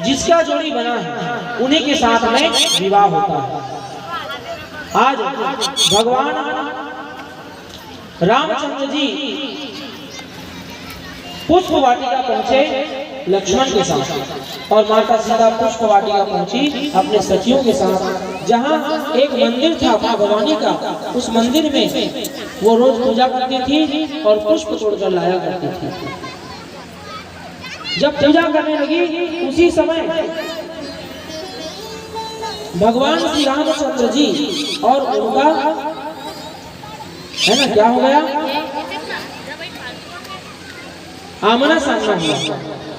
जिसका जोड़ी बना है उन्हीं के साथ में विवाह होता है। आज भगवान रामचंद्र जी पुष्प वाटिका पहुंचे लक्ष्मण के साथ और माता सीता पुष्प वाटिका पहुंची अपने सखियों के साथ। जहां एक मंदिर था मां भवानी का, उस मंदिर में वो रोज पूजा करती थी और पुष्प तोड़कर लाया करती थी। जब पूजा करने लगी उसी समय भगवान श्री रामचंद्र जी और उनका है ना क्या हो गया, आमना सामना हुआ।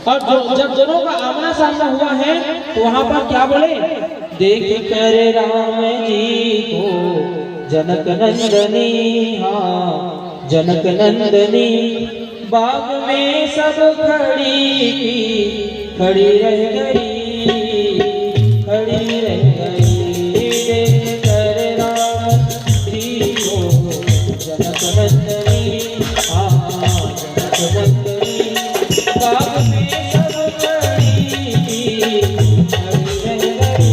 और जब दोनों का आमना सामना हुआ है तो वहां पर क्या बोले, देख कर राम जी को जनक नंदनी, हाँ जनक नंदनी, बाग में सब खड़ी रह गई, खड़ी रह गई। देख कर राम जी को जनक नंदनी, हाँ जनक नंदनी, बाग में सब खड़ी रह गई, खड़ी रह गई।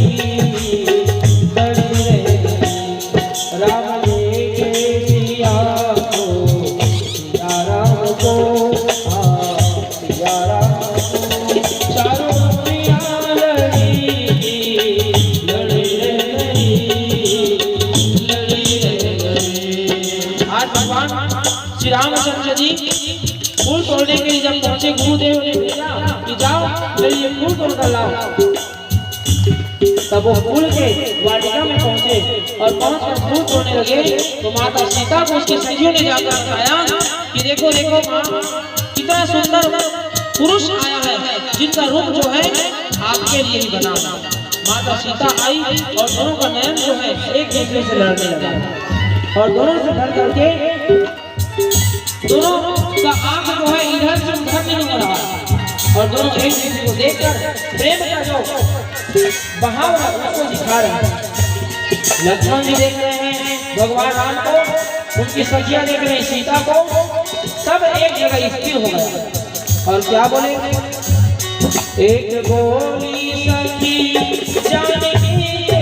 राम लेके सिया को, सिया राम को, सिया राम को, चारों प्रिया लड़ी रह गई, लड़ी रह गई। आज भगवान श्री रामचंद्र जी फूल तोड़ने के लिए जब पहुंचे, गुरुदेव ने भेजा कि जाओ चलिए फूल तोड़ कर लाओ। तब वो फूल के वाटिका में पहुंचे और पहुंचकर फूल तोड़ने लगे तो माता सीता को उसकी सखियों ने जाकर बताया कि देखो देखो माँ, कितना सुंदर पुरुष आया है जिनका रूप जो है आपके लिए ही बना। माता सीता आई और दोनों का नयन जो है एक दूसरे से लड़ने लगा और दोनों से डर करके दोनों का आंख जो है इधर से उधर नहीं हो रहा और दोनों एक दूसरे को देखकर प्रेम का जो बहाव है उसको दिखा रहे हैं। लक्ष्मण जी देख रहे हैं भगवान राम को, उनकी सखियां देख रहे हैं सीता को, सब एक जगह स्थिर हो गए और क्या बोले, एक बोली सखी जानकी लिए,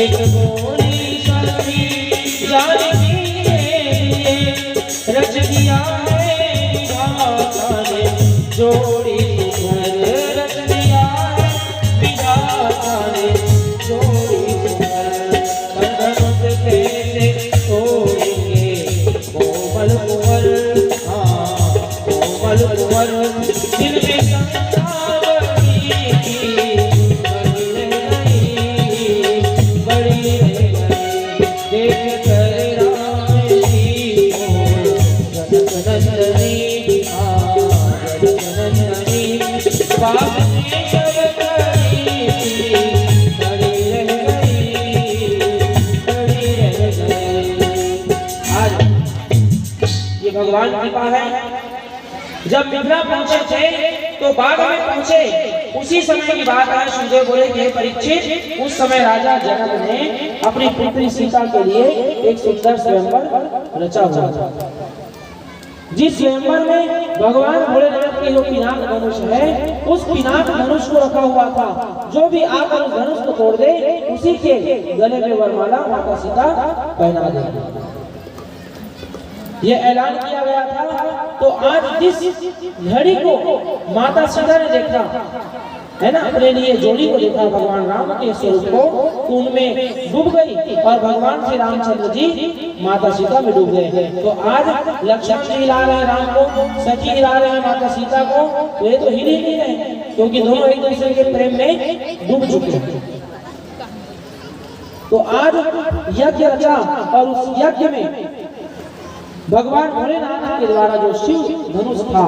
एक बोली सखी जानकी रच दिया है विधाता ने जोड़ी सुंदर, रच दिया है विधाता ने जोड़ी सुंदर। बंधन से कैसे तोड़ेंगे कोमल कुंवर, हाँ कोमल कुंवर, दिल में शंका बड़ी बड़ी रह गई, बड़ी रह गई। देख कर भगवान कृपा है। जब मिथिला पहुंचे थे तो बाग में पहुंचे, उसी समय की बात है। सुखदेव बोले कि परीक्षित, उस समय राजा जनक ने अपनी पुत्री सीता के लिए एक सुंदर स्वयंवर रचा हुआ था। जिस स्वयंवर में भगवान भोलेनाथ के जो पिनाक धनुष है, उस पिनाक धनुष को रखा हुआ था। जो भी आकर उस धनुष को तोड़ दे उसी के गले में वरमाला माता सीता पहना दे, ये ऐलान किया गया था। तो आज जिस घड़ी को माता सीता ने देखा है ना, अपने लिए जोड़ी को देखा भगवान राम के स्वरूप को, उनमें डूब गई और भगवान श्री रामचंद्र जी माता सीता में डूब गए। तो आज लक्ष्मण जी हिला रहे हैं राम को, सखी हिला रहे हैं माता सीता को, तो ये तो हिल ही नहीं रहे क्योंकि दोनों एक दूसरे के प्रेम में डूब चुके हैं। तो आज यज्ञ रचा और उस यज्ञ में भगवान भोलेनाथ के द्वारा जो शिव धनुष था,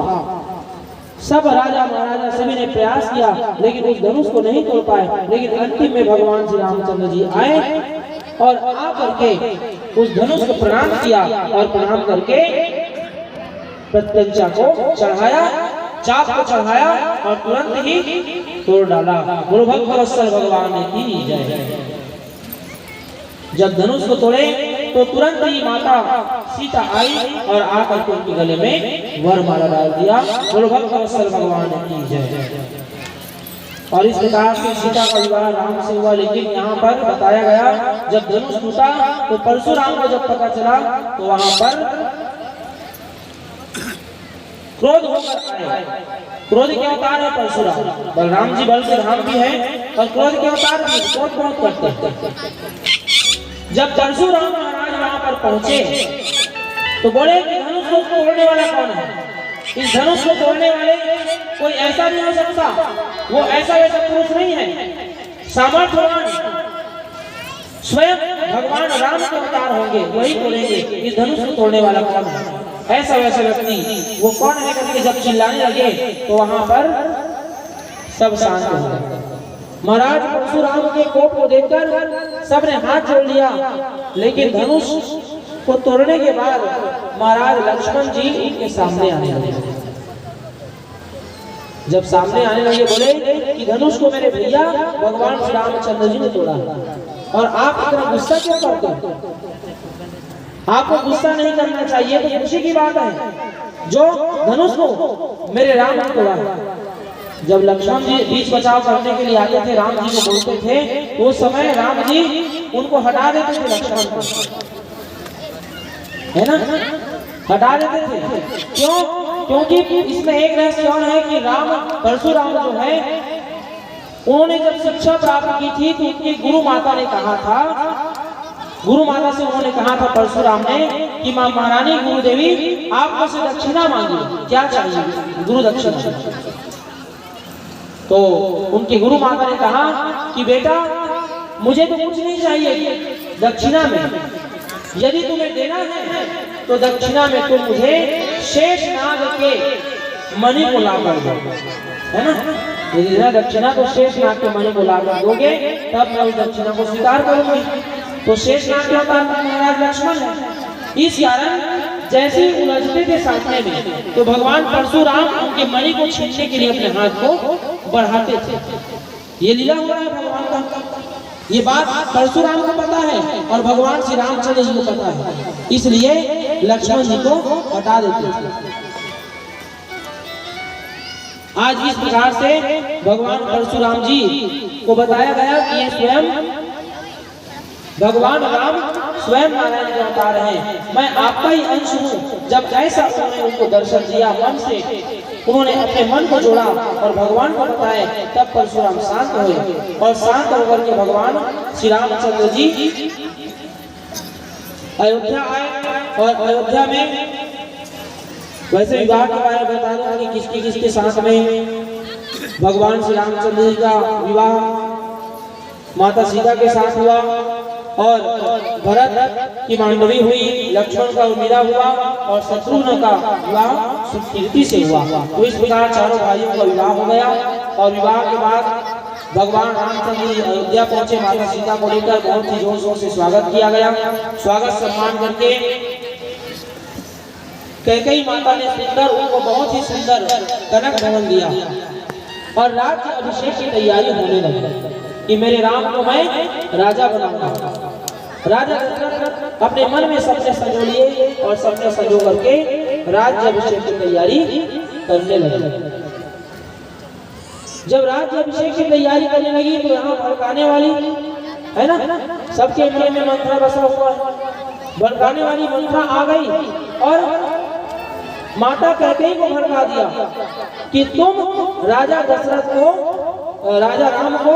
सब राजा महाराजा सभी ने प्रयास किया लेकिन उस धनुष को नहीं तोड़ पाए। लेकिन अंतिम में भगवान श्री रामचंद्र जी आए और आकर के उस धनुष को प्रणाम किया और प्रणाम करके प्रत्यंचा को चढ़ाया, चाप को चढ़ाया और तुरंत ही तोड़ डाला। गुरु भक्त भगवान की जय। जब धनुष को तोड़े तो तुरंत ही माता सीता आई और आकर के उनके गले में वरमाला डाल दिया। गुरु भक्त भगवान की जय। और इस प्रकार से सीता का विवाह राम से हुआ। लेकिन यहाँ पर बताया गया जब धनुष टूटा तो परशुराम को जब पता चला तो वहां पर क्रोध होकर आए। क्रोध के अवतार है परशुराम, बलराम जी बल के धाम भी है और क्रोध के अवतार भी, क्रोध बहुत करते हैं। जब परशुराम महाराज वहां पर पहुंचे तो बोले कि धनुष को तोड़ने वाला कौन है? इस धनुष को तोड़ने वाले कोई ऐसा नहीं हो सकता, वो ऐसा वैसा पुरुष नहीं है, सामर्थ्यवान स्वयं भगवान राम के अवतार होंगे, वही बोलेंगे इस धनुष को तोड़ने वाला कौन है, ऐसा वैसा व्यक्ति वो कौन है करके जब चिल्लाने लगे तो वहां पर सब शांत हो गए। महाराज परशुराम के कोप को देखकर सबने हाथ जोड़ लिया। लेकिन धनुष को तोड़ने के बाद महाराज लक्ष्मण जी उनके सामने आने लगे। जब सामने आने लगे बोले कि धनुष को मेरे भैया भगवान श्री रामचंद्र जी ने तोड़ा और आप इतना गुस्सा क्यों करते हो? आपको गुस्सा नहीं करना चाहिए, तो खुशी की बात है जो धनुष को मेरे राम ने तोड़ा। जब लक्ष्मण जी बीच बचाव करने के लिए आते थे, राम जी को बोलते थे, तो उस समय राम जी उनको हटा देते थे, लक्ष्मण को, है ना, हटा देते थे। क्यों? क्योंकि इसमें एक रहस्य और है कि राम परशुराम जो है उन्होंने जब शिक्षा प्राप्त की थी तो उनकी गुरु माता ने कहा था, गुरु माता से उन्होंने कहा था परशुराम ने कि मां महारानी गुरु देवी आपको से दक्षिणा मांगी, क्या चाहिए? गुरु दक्षिणा। तो उनकी गुरु माता ने कहा कि बेटा मुझे तो कुछ नहीं चाहिए दक्षिणा में, यदि तुम्हें देना है तो दक्षिणा में तुम मुझे शेषनाग के मणि को लाकर दो, है ना, यदि देना दक्षिणा तो शेषनाग के मणि को लाकर दोगे तब मैं उस दक्षिणा को स्वीकार करूंगी। तो शेषनाग के अवतार महाराज लक्ष्मण है। इस कारण जैसे ही उलझते थे सामने में तो भगवान परशुराम उनके मणि को छीनने के लिए अपने हाथ को बढ़ाते थे। ये लीला हुआ है भगवान का, ये बात परशुराम को पता है और भगवान श्री रामचंद्र जी को पता है, इसलिए लक्ष्मण जी को हटा देते थे। आज इस प्रकार से भगवान परशुराम जी को बताया गया कि ये स्वयं भगवान राम स्वयं नारायण के अवतार हैं, मैं आपका ही अंश हूँ। जब जैसा उन्होंने उनको दर्शन दिया मन से, उन्होंने अपने मन को जोड़ा और भगवान को बताया, तब परशुराम शांत हुए और शांत होकर के भगवान श्री रामचंद्र जी अयोध्या आए। और अयोध्या में वैसे विवाह के बारे में बता दूं कि किसके किसके साथ में भगवान श्री रामचंद्र जी का विवाह माता सीता के साथ हुआ और भरत की मांडवी हुई, लक्ष्मण का उर्मिला हुआ और शत्रुघ्न का विवाह सुकीर्ति से हुआ। तो इस प्रकार चारों भाइयों का विवाह हो गया और विवाह के बाद भगवान रामचंद्र जी अयोध्या पहुंचे। माता सीता को लेकर बहुत ही जोर शोर से स्वागत किया गया। स्वागत सम्मान करके कैकेयी माता ने सुंदर उनको बहुत ही सुंदर कनक भवन दिया और राज्य अभिषेक की तैयारी होने लगी कि मेरे राम को मैं राजा बनाऊंगा। राजा दशरथ अपने मन में सबसे संजो लिए और सबसे संजो करके राज्य अभिषेक की तैयारी करने लगे। जब राज्य अभिषेक की तैयारी करने लगी तो यहाँ भड़काने वाली है ना, सबके मन में मंत्रा बसा हुआ है, भड़काने वाली मंत्रा आ गई और माता कैकेयी को भड़का दिया कि तुम राजा दशरथ को, राजा राम को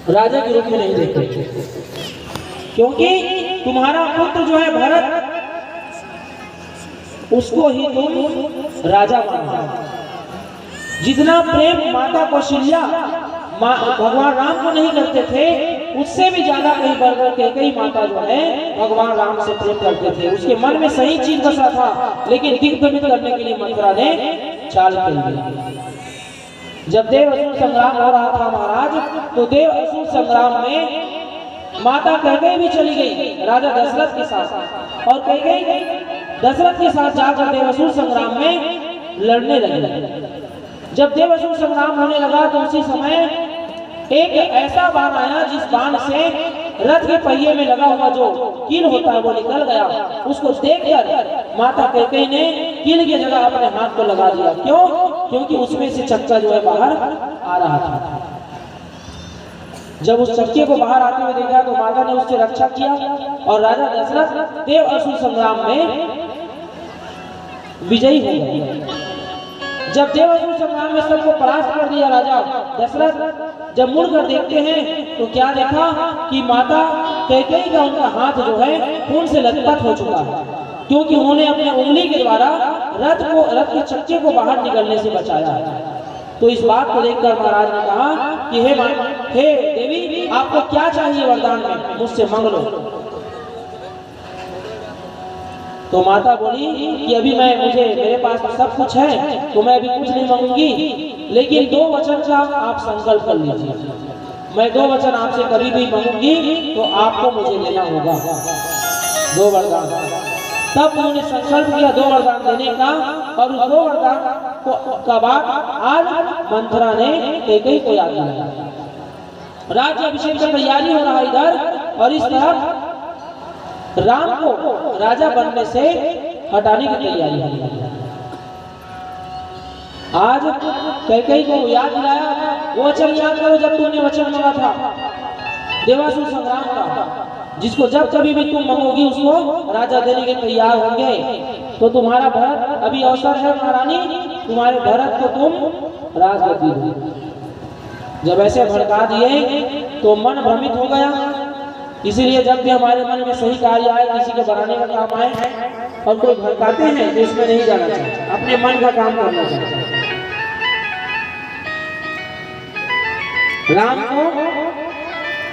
राजा के रूप में नहीं देखते, क्योंकि तुम्हारा पुत्र जो है भरत उसको ही तुम राजा माना। जितना प्रेम माता कौशल्या भगवान राम को नहीं करते थे, उससे भी ज्यादा कहीं बढ़कर कैकेयी माता जो है भगवान राम से प्रेम करते थे। उसके मन में सही चीज बसा था, लेकिन दिग्भ्रमित करने के लिए मंत्रा ने चाल खेली। जब देव असुर संग्राम हो रहा था महाराज, तो देव असुर संग्राम में माता कैकेयी भी चली गई राजा दशरथ के साथ और कैकेयी दशरथ के साथ जाकर देव असुर संग्राम में लड़ने लगे। जब देव असुर संग्राम होने लगा तो उसी समय एक ऐसा बाण आया जिस बाण से रथ के पहिए में लगा हुआ जो कील होता है वो निकल गया। उसको देखकर माता कैकेयी ने कील की जगह अपने हाथ को लगा दिया। क्यों? क्योंकि उसमें से चक्का जो है बाहर आ रहा था। जब उस चक्के को बाहर आते हुए देखा तो माता ने उससे रक्षा किया और राजा दशरथ देव असुर संग्राम में विजयी हो गए। जब देव असुर संग्राम में सबको परास्त कर दिया राजा दशरथ जब मुड़कर देखते हैं तो क्या देखा कि माता कैकेयी का उनका हाथ जो है खून से लथपथ हो चुका है, क्योंकि उन्होंने अपने उंगली के द्वारा रथ के चक्के को बाहर निकलने से बचाया है। तो इस बात को देखकर महाराज ने कहा कि हे देवी, आपको क्या चाहिए वरदान में, मुझसे मांग लो। तो माता बोली कि अभी मेरे पास तो सब कुछ है, तो मैं अभी कुछ नहीं मांगूंगी, लेकिन 2 वचन का आप संकल्प कर लीजिए। मैं 2 वचन आपसे कभी भी मांगूंगी तो आपको मुझे देना होगा, 2 वरदान। तब उन्होंने संकल्प किया 2 वरदान देने का, और उस 2 वरदान का बात आज मंथरा ने कैकेयी को याद दिलाया। राज्य अभिषेक की तैयारी हो रहा इधर, और इस तरफ राम को राजा बनने से हटाने की तैयारी हो रही है। आज कैकेयी को याद दिलाया, वो वचन याद करो जब तुमने वचन मांगा था देवासुर संग्राम का, जिसको जब कभी भी तुम मांगोगी उसको राजा देने के तैयार होंगे। तो तुम्हारा भरत अभी अवसर है महारानी, तुम्हारे भरत को तुम राजगद्दी दो। जब ऐसे भड़का दिए तो मन भ्रमित हो गया। इसीलिए जब भी हमारे मन में सही कार्य आए, किसी के बनाने का काम आए और कोई भड़काते हैं तो इसमें नहीं जाना चाहिए, अपने मन का काम करना चाहिए। राम को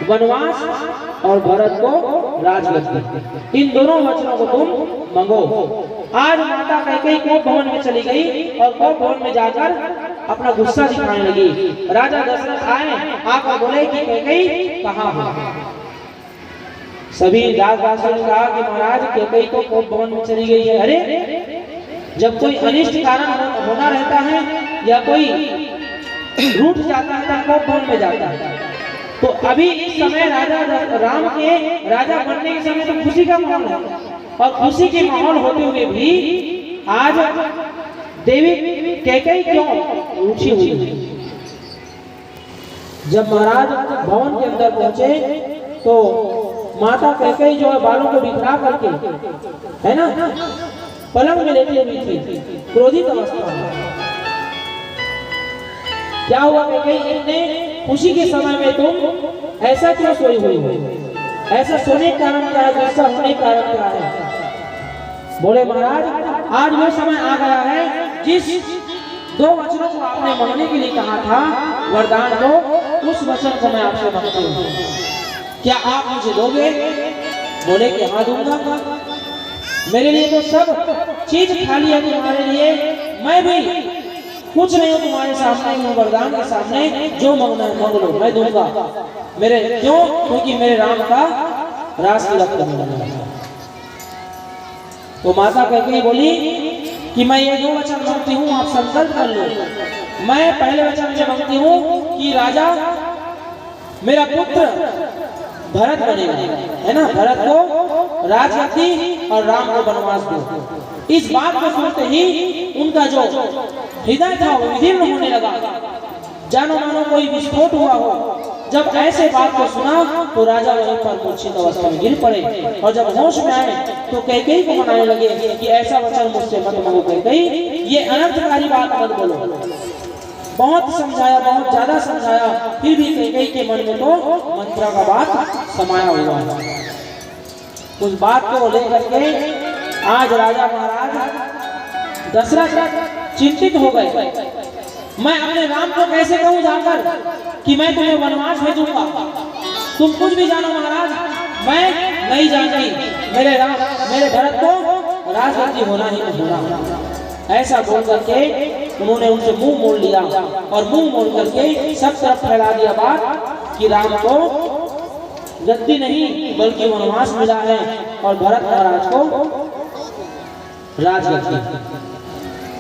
वनवास और भरत को राजगद्दी, इन दोनों वचनों को तुम मांगो। आज माता कैकेयी कोप भवन में चली गई और कोप भवन में जाकर अपना गुस्सा दिखाने लगी। राजा दशरथ आए, आकर बोले कि कैकेयी कहाँ हो। सभी राजवासियों ने कहा कि महाराज कैकेयी को कोप भवन में चली गई है। अरे, जब कोई अनिष्ट कारण होना रहता है या कोई रूठ जाता है तो कोप भवन में जाता है। तो अभी इस समय राजा राम के राजा बनने के समय तो खुशी का माहौल है, और खुशी के माहौल होते हुए भी आज देवी कैकेयी क्यों रूठी हुई है। जब महाराज भवन के अंदर पहुंचे तो माता कैकेयी जो है बालों को बिखरा करके, है ना, पलंग में लेटी हुई थी, क्रोधित अवस्था में। क्या हुआ कैकेयी, इतने खुशी के समय में तुम ऐसा क्यों सोई हुई हो, ऐसा सोने का कारण क्या है, ऐसा होने का कारण क्या है। बोले महाराज आज वो समय आ गया है जिस 2 वचनों को आपने मांगने के लिए कहा था वरदान को, उस वचन को मैं आपसे मांगती हूँ, क्या आप मुझे दोगे। बोले कि हाँ दूंगा, मेरे लिए तो सब चीज खाली है, तुम्हारे लिए मैं भी कुछ नहीं हूँ, तुम्हारे सामने हूँ, वरदान के सामने जो मांगना है मांग लो, मैं दूंगा। मेरे क्यों, क्योंकि मेरे राम का रास तिलक करने वाला है। तो माता कैकेयी बोली कि मैं ये 2 वचन मांगती हूँ, आप संकल्प कर लो। मैं पहले वचन से मांगती हूँ कि राजा मेरा पुत्र भरत बनेगा, है ना, भरत को राजगद्दी और राम को वनवास दो। इस बात को सुनते ही उनका जो हृदय था वो विदीर्ण होने लगा, जानो मानो कोई विस्फोट हुआ हो। जब ऐसे बात को सुना तो राजा वहीं पर मूर्छित अवस्था में गिर पड़े, और जब होश में आए तो कैकेयी को मनाने लगे कि ऐसा वचन मुझसे मत मांगो कैकेयी, ये अनर्थकारी बात मत बोलो। बहुत समझाया, बहुत ज्यादा समझाया, फिर भी कैकेयी के मन में तो मंत्रा का बात समाया हुआ है। उस बात को लेकर के आज राजा महाराज दशरथ चिंतित हो गए। मैं अपने राम को कैसे कहूं जाकर कि मैं तुम्हें वनवास भेजूंगा, तुम कुछ भी जानो महाराज, मैं नहीं जानती, मेरे राम मेरे भरत को राजगद्दी होना ही नहीं होना। ऐसा बोल करके उन्होंने उनसे मुंह मोड़ लिया, और मुंह मोड़ करके सब तरफ फैला दिया बात कि राम को गद्दी नहीं बल्कि वनवास मिला है, और भरत महाराज को राजगद्दी।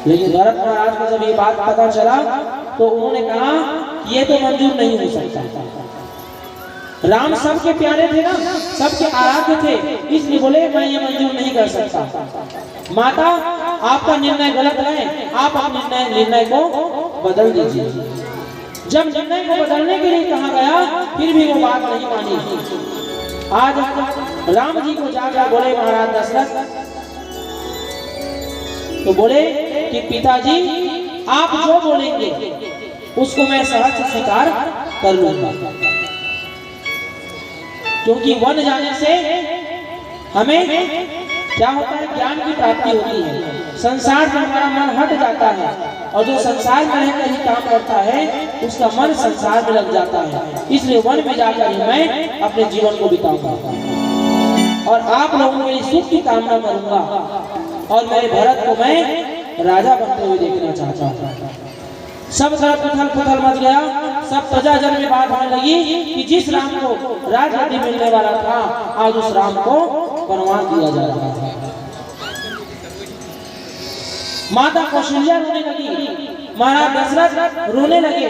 लेकिन भरत महाराज को जब ये बात पता चला तो उन्होंने कहा ये तो मंजूर नहीं हो सकता। राम सबके प्यारे थे ना, सबके आराध्य थे, इसलिए बोले मैं ये मंजूर नहीं कर सकता। माता आपका निर्णय गलत है, आप अपने निर्णय को बदल दीजिए। जब निर्णय को बदलने के लिए कहा गया, फिर भी वो बात नहीं मानी। आज राम जी को जाकर बोले महाराज दशरथ, तो बोले कि पिताजी आप जो बोलेंगे उसको मैं सहज स्वीकार कर लूंगा, क्योंकि वन जाने से हमें क्या होता है, ज्ञान की प्राप्ति होती है। संसार से हमारा मन हट जाता है, और जो संसार में रहकर ही काम करता है उसका मन संसार में लग जाता है। इसलिए वन में जाकर ही मैं अपने जीवन को बिताऊंगा, और आप लोगों के सुख की कामना करूंगा, और मेरे भरत को मैं राजा बनते हुए देखना चाहता हूँ। सब तरफ उथल पुथल मच गया। सब प्रजाजन में बात होने लगी कि जिस राम को राजगद्दी मिलने वाला था, आज उस राम को वनवास दिया जा रहा है। माता कौशल्या रोने लगी, महाराज दशरथ रोने लगे।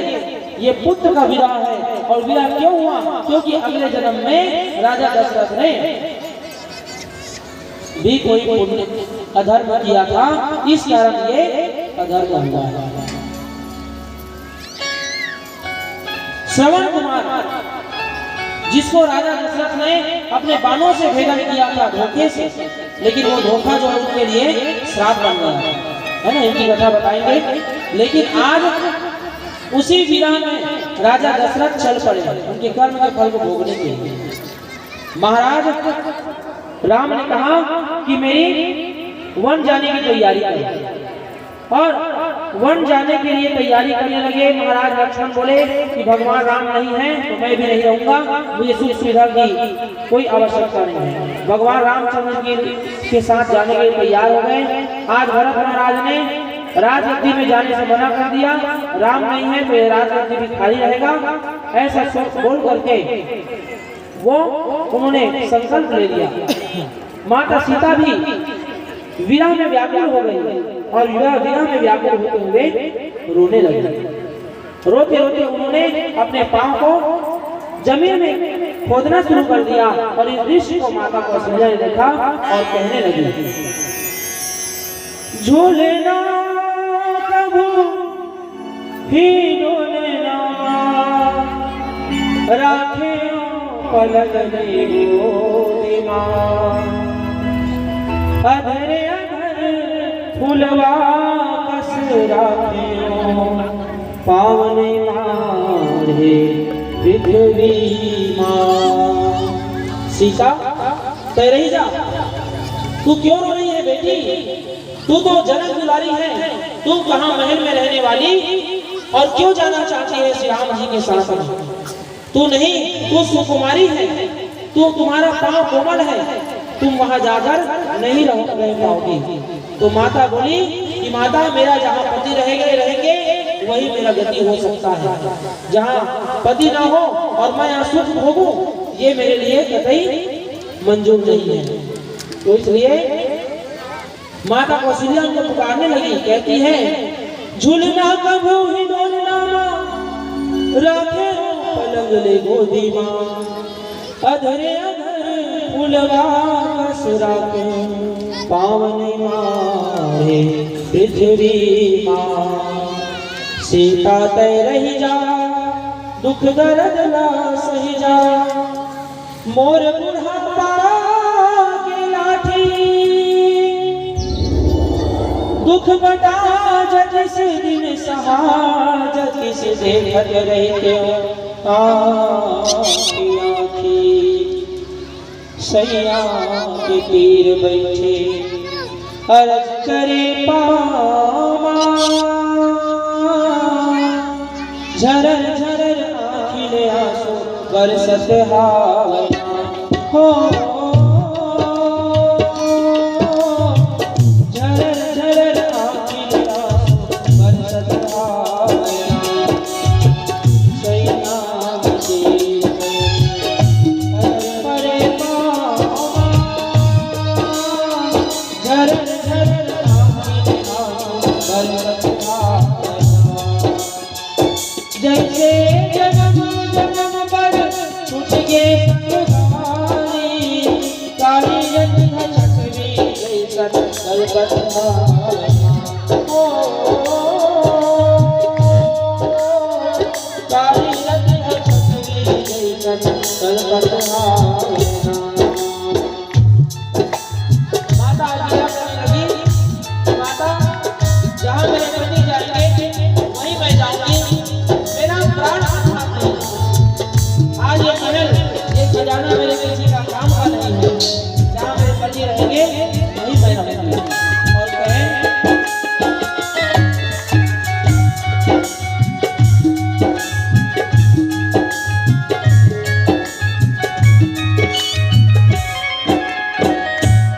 ये पुत्र का विवाह है, और विवाह क्यों हुआ? क्योंकि अगले जन्म में राजा दशरथ ने भी कोई पुण्य अधर्म किया था, इस कारण ये अधर्म हुआ है। श्रवण कुमार, जिसको राजा दशरथ ने अपने बाणों से भेदन किया था धोखे से, लेकिन वो धोखा जो है उनके लिए श्राप बन गया है ना, इनकी कथा बताएंगे। लेकिन आज उसी विवाह में राजा दशरथ चल पड़े उनके कर्म के फल को भोगने के लिए। महाराज राम ने कहा कि मेरी वन जाने की तैयारी करें, और वन जाने के लिए तैयारी करने लगे। महाराज लक्ष्मण बोले कि भगवान राम नहीं है तो मैं भी नहीं रहूंगा, मुझे सुख सुविधा की कोई आवश्यकता नहीं है। भगवान रामचंद्र जी के साथ जाने के लिए तैयार हो गए। आज भरत महाराज ने राजगद्दी में जाने से मना कर दिया, राम नहीं है तो ये राजगद्दी भी खाली रहेगा, ऐसा सोच बोल करके वो उन्होंने संकल्प ले लिया। माता सीता भी विरह में व्याकुल हो गई, और विरह में व्याकुल होते हुए रोने लगे। रोते रोते उन्होंने अपने पांव को जमीन में खोदना शुरू कर दिया, और इस दृश्य को माता कौशल्या ने देखा और कहने लगी, झूले ना कभू ही डोले ना, राखे पलक में गोदी मां, अधरे फुलवा कस राखियो, पावने मारे पृथ्वी मां। सीता कह रही जा, तू क्यों रो रही है बेटी? तू तो जनक दुलारी है, तू कहाँ महल में रहने वाली, और क्यों जाना चाहती है श्री राम जी के साथ में? तू नहीं, तू सुकुमारी है, तू तुम्हारा पांव कोमल है, तुम वहां जाकर नहीं रह पाओगी। तो माता बोली कि माता मेरा जहाँ पति रहेंगे वही मेरा गति हो सकता है, जहाँ पति ना हो और मैं यहाँ सुख भोगूं, ये मेरे लिए कतई मंजूर नहीं है। तो इसलिए माता कौशल्या उनको पुकारने लगी, कहती है, झूलना कभू ही डोलना राखे पलंग ले गोदी मां, अधरे अधर फुलवा कस राखे, पावने मारे पृथ्वी मां। सीता तय रही जा, दुख दर्द ला सही जा, मोर बुढ़ापा के लाठी, दुख बटा जिस दिन सहाज, किस देखत रहते आखी, सैया के तीर बैठे अर्ज करे पामा, झरर झरर आँखिले आंसू बरसत हावना हो, झरर झरर आँखिले आंसू बरसत हावना, सैया के परे पामा, झरर झरर आँखिले आंसू बरसत हावना। जैसे जन्म जन्म पर छूट गए संगारी, काली रत्न छकरी जैसा कलकत्ता। काली रति है छतरी जैसन कलकत आवेना। माता आज्ञा करने लगी, माता जहाँ मेरे पति जाएंगे वहीं मैं जाऊंगी, मेरा प्राण आत्मा नहीं। आज ये महल, ये खजाना मेरे किसी का काम का नहीं है। जहाँ मेरे पति रहेंगे वहीं मैं रहूंगी। और कहें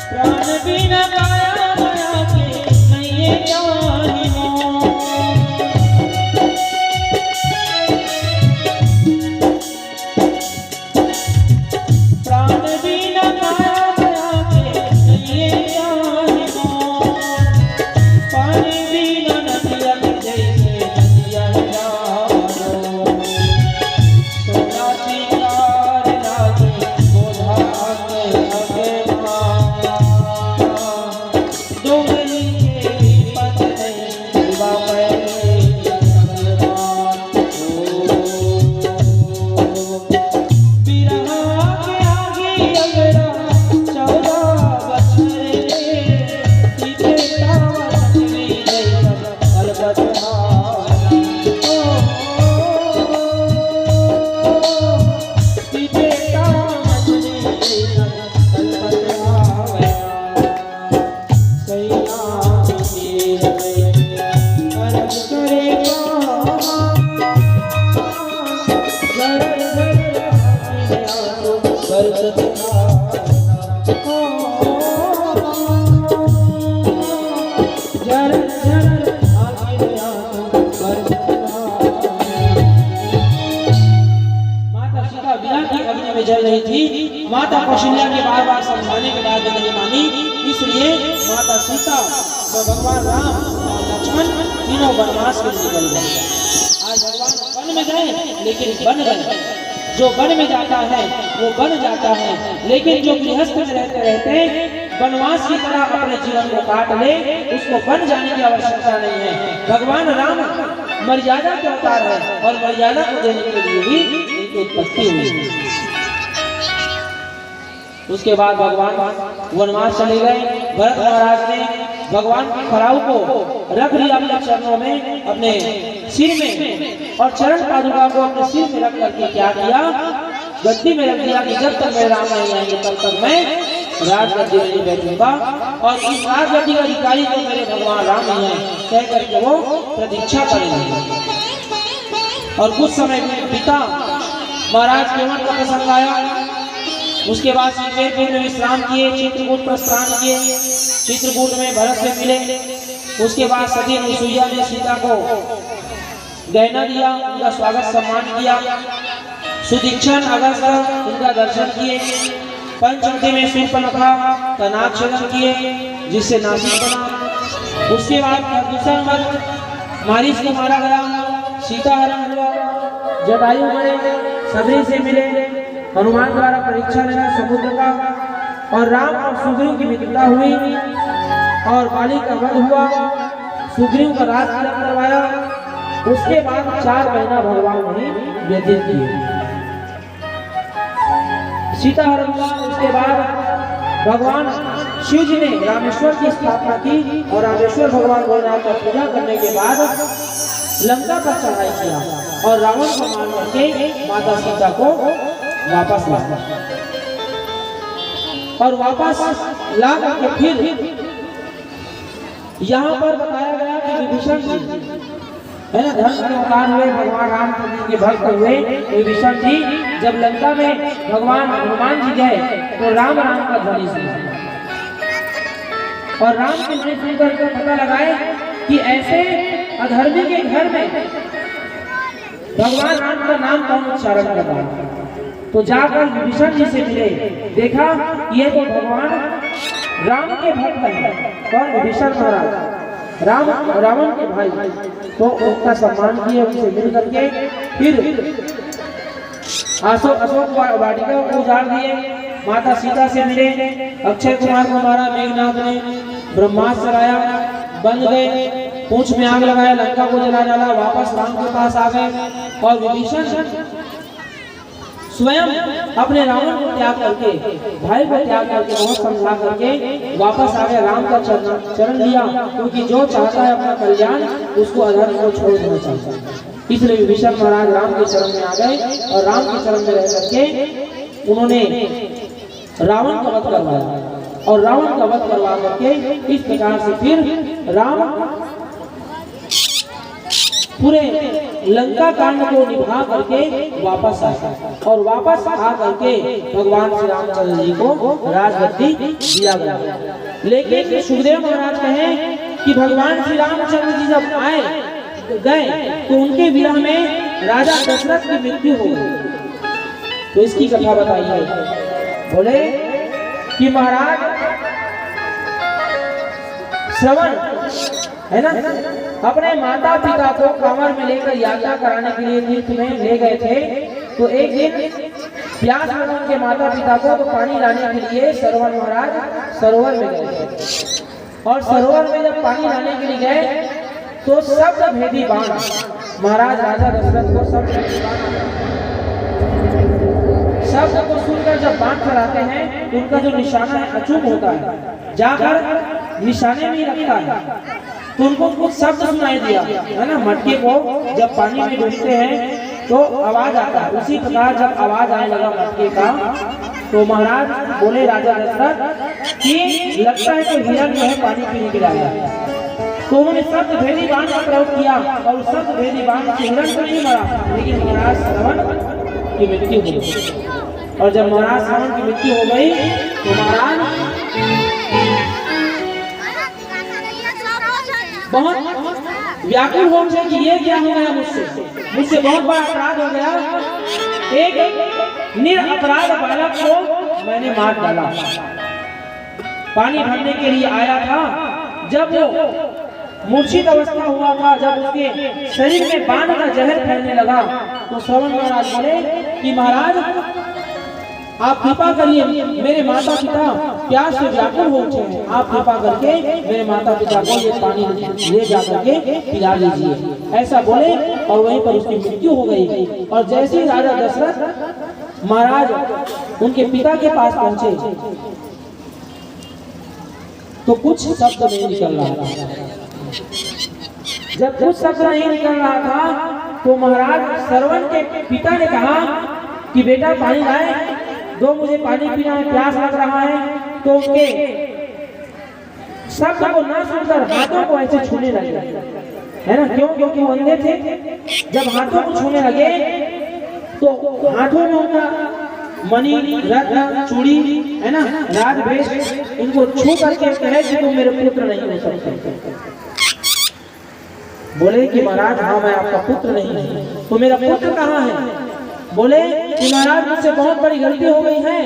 प्राण बिना माया माया के नहीं जानी मोह। प्राण बिना माया माया के नहीं जानी मोह। पानी बिना नदिया जैसे नदिया जानो। सोना सिंगार लागे बोझा के अगेना। डोंगरी के विपत नहीं दिवा पहले भगवान। बिरहा के आगे अगरा 14 बछरे। पीछे तावा छतरी जैसन कलकत आवेना। पीछे तावा छतरी जैसन कलकत आवेना। सैया के अरब करेगा जड़ जड़ आँखें आंसू बरसत आवेना। जड़ जड़ आँखें आंसू बरसत आवेना। माता सीता विरह की अग्नि में जल रही थी। माता कौशल्या के बार बार समझाने के बाद नहीं मानी, इसलिए माता सीता व भगवान राम और लक्ष्मण तीनों वनवास के लिए निकल गए। आज भगवान वन में गए लेकिन बन गए। जो वन में जाता है वो बन जाता है, लेकिन जो गृहस्थ में रहते रहते वनवास की तरह अपने जीवन को काट ले, उसको बन जाने की आवश्यकता नहीं है। भगवान राम मर्यादा के अवतार है और मर्यादा को देने के लिए ही इनकी उत्पत्ति हुई। उसके बाद भगवान वनवास चले गए। भरत महाराज ने भगवान के खड़ाऊ को रख लिया अपने चरणों में, अपने सिर में, और चरण पादुका को अपने सिर में रख करके क्या किया, गद्दी में रख दिया कि जब तक मेरे राम नहीं आएंगे तब तक मैं राजगद्दी में नहीं बैठूंगा। और इस राजगद्दी का अधिकारी तो मेरे भगवान राम ही हैं कह करके वो प्रतीक्षा करेंगे। और कुछ समय में पिता महाराज के मन को पसंद आया। उसके बाद श्रीपेट में विश्राम किए, चित्रकूट प्रस्थान किए। चित्रकूट में भरत से मिले। उसके बाद सती अनुसुईया ने सीता को गहना दिया, उनका स्वागत सम्मान किया। सुदीक्षण अगस्त उनका दर्शन किए। पंचवटी में शूर्पणखा का नाक छेदन किए जिससे नासिक बना। उसके बाद प्रदूषण वक्त मारीच को मारा गया, सीता हरण हुआ, जटायु मरे, सबरी से मिले, हनुमान द्वारा परीक्षा लेना समुद्र का, और राम और सुग्रीव की मित्रता हुई, और बाली का वध हुआ, सुग्रीव का राज तिलक करवाया। उसके बाद 4 महीना भगवान ने व्यतीत किए। सीता हरण हुआ। उसके बाद भगवान शिव जी ने रामेश्वर की स्थापना की, और रामेश्वर भगवान भोलेनाथ का पूजा करने के बाद लंका पर चढ़ाई किया और रावण को मार करके माता सीता को वापस लाया। और वापस ला करके फिर यहाँ पर बताया गया कि विभीषण जी है ना, धर्म के अवतार हुए, भगवान राम के भक्त हुए। विभीषण जी जब लंका में भगवान हनुमान जी गए तो राम राम का ध्वनि सुना, और राम के ध्वनि सुनकर के पता लगाए कि ऐसे अधर्मी के घर में भगवान राम का नाम कौन उच्चारण कर रहा है। तो जाकर विभीषण जी से मिले, देखा ये तो भगवान राम के भक्त हैं। कौन? विभीषण महाराज, राम रावण के भाई। तो उनका सम्मान किए, उनसे मिल करके फिर अशोक वाटिका को उजाड़ दिए, माता सीता से मिले, अक्षय कुमार को मारा, मेघनाथ ने ब्रह्मास्त्र आया, बंद गए। पूंछ में आग लगाया, लंका को जला डाला, वापस राम के पास आ गए और विभीषण स्वयं अपने रावण को त्याग करके, भाई को त्याग करके, बहुत समझा करके वापस आ गए, राम का चरण लिया, क्योंकि जो चाहता है अपना कल्याण उसको अधर्म को छोड़ देना चाहता है। इसलिए विभीषण महाराज राम के चरण में आ गए और राम के चरण में रह करके उन्होंने रावण का वध करवाया और रावण का वध करवा करके इस प्रकार से फिर राम पूरे लंका कांड को निभा करके वापस आए और वापस आ करके भगवान श्री रामचंद्र जी को राजगद्दी दिया गया। लेकिन सुखदेव महाराज कहें कि भगवान श्री रामचंद्र जी जब आए गए तो उनके विरह में राजा दशरथ की मृत्यु हो गई। तो इसकी कथा बताइए। बोले कि महाराज श्रवण है ना, अपने माता पिता को कांवर में लेकर यात्रा कराने के लिए तीर्थ में ले गए थे। तो एक दिन प्यास लगा उनके माता पिता को, तो पानी लाने के लिए श्रवण महाराज सरोवर में गए और सरोवर में जब पानी लाने के लिए गए तो शब्द भेदी बाण, महाराज राजा दशरथ को शब्द को सुनकर जब बाण चलाते हैं तो उनका जो निशाना है अचूक होता है, जाकर निशाने में लगता है। तो उनको कुछ शब्द सुनाई दिया है ना, मटके को जब पानी में डूबते हैं तो आवाज आता है। उसी प्रकार जब आवाज आने लगा मटके का तो महाराज बोले राजा दशरथ कि लगता है कि हिरण जो है पानी पीने के लिए आया। तो उन्होंने शब्द भेदी बाण का प्रयोग किया और शब्द भेदी बाण से हिरण को नहीं मरा, लेकिन महाराज श्रवण की मृत्यु हो गई। और जब महाराज श्रवण की मृत्यु हो गई तो महाराज बहुत व्याकुल हो गए कि ये क्या हो गया, मुझसे बहुत बड़ा अपराध हो गया। एक निरपराध बालक को मैंने मार डाला। पानी भरने के लिए आया था, जब वो मूर्छित अवस्था हुआ था, जब उसके शरीर में बाण का जहर फैलने लगा तो श्रवण महाराज बोले कि महाराज आप कृपा करिए, मेरे माता पिता प्यास से व्याकुल हो उठे हैं, आप कृपा करके मेरे माता पिता को ये पानी ले जा करके पिला लीजिए। ऐसा बोले और वहीं पर उसकी मृत्यु हो गई। और जैसे ही राजा दशरथ महाराज उनके पिता के पास पहुंचे तो कुछ शब्द नहीं निकल रहा था। जब कुछ शब्द नहीं निकल रहा था तो महाराज श्रवण के पिता ने कहा कि बेटा पानी लाए दो, मुझे पानी पीना है, प्यास लग रहा है। तो उनके शब्द को ना सुनकर हाथों को ऐसे छूने लगे, है ना, क्यों? क्योंकि वो अंधे थे। जब हाथों को छूने लगे तो हाथों में उनका मणि, रत्न, चूड़ी, है ना, राजवेश, इनको छू करके कहे कि तुम मेरे पुत्र नहीं हो सकते। बोले कि महाराज हाँ मैं आपका पुत्र नहीं हूँ। तो मेरा पुत्र कहाँ है? बोले कि महाराज मुझसे बहुत बड़ी गलती हो गई है,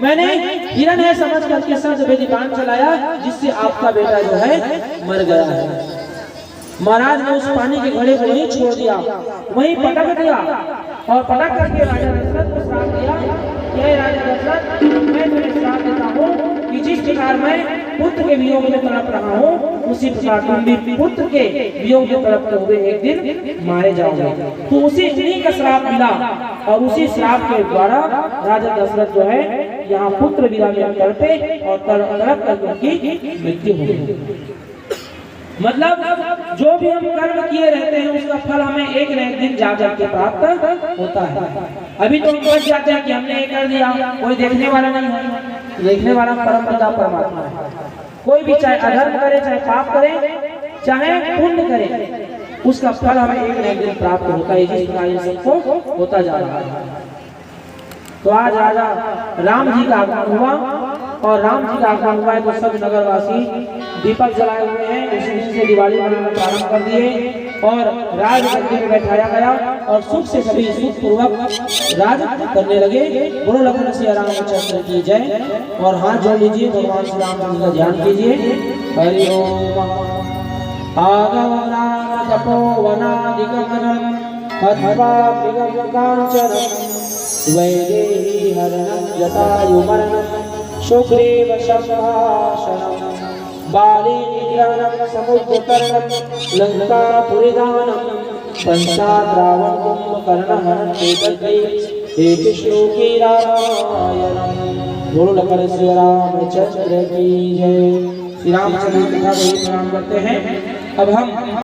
मैंने हिरण है समझ करके शब्द भेदी बाण चलाया जिससे आपका बेटा जो है मर गया है। महाराज ने उस पानी के घड़े को वहीं छोड़ दिया, वहीं पटक दिया और पटक करके राजा दशरथ को श्राप दिया कि राजा दशरथ मैं तुम्हें श्राप देता हूँ कि जिस प्रकार मैं पुत्र के वियोग में तड़प रहा हूँ उसी प्रकार तुम भी पुत्र के वियोग में तड़पते हुए एक दिन मारे जाओगे। तो उसी इन्हीं का श्राप मिला और उसी श्राप के द्वारा राजा दशरथ जो है यहाँ पुत्र विरह में तड़पे और तड़प कर उनकी मृत्यु हो गई। मतलब जो भी हम कर्म किए रहते हैं उसका फल हमें एक न एक दिन जा जाके प्राप्त होता है। अभी तो हम बच जाते हैं कि हमने ये कर दिया, कोई देखने वाला नहीं है, देखने वाला परमपिता परमात्मा है। कोई भी चाहे अधर्म करे, चाहे पाप करे, चाहे पुण्य करे, उसका फल हमें एक न एक दिन प्राप्त होता है, जिस प्रकार सबको होता जा रहा है। तो आज राजा राम जी का आगमन हुआ और राम जी का आगमन हुआ है तो सब नगरवासी दीपक जलाए हुए हैं। उसी दिन से दिवाली मनाना प्रारंभ कर दिए और राजगद्दी में बैठाया गया और सुख से सभी सुख पूर्वक राज करने लगे। बोलो लखन सिया रामचंद्र की जय। और हाथ जोड़ लीजिए, भगवान श्री रामचंद्र का ध्यान कीजिए। हरि ओम। आगम राम तपोवनादिगमनम् अथवा विगतकांचनम् वैदेही हरणं जटायुमरणं सुग्रीव संभाषणं बाली वीरानं समुद्रतरणं लङ्कापुरीदानं पंचात् रावण कुंभकर्ण एक श्लोकी रामायणम। बोलो लखन श्री रामचंद्र की जय। श्री रामचंद्र की कथा को प्रणाम करते हैं। अब हम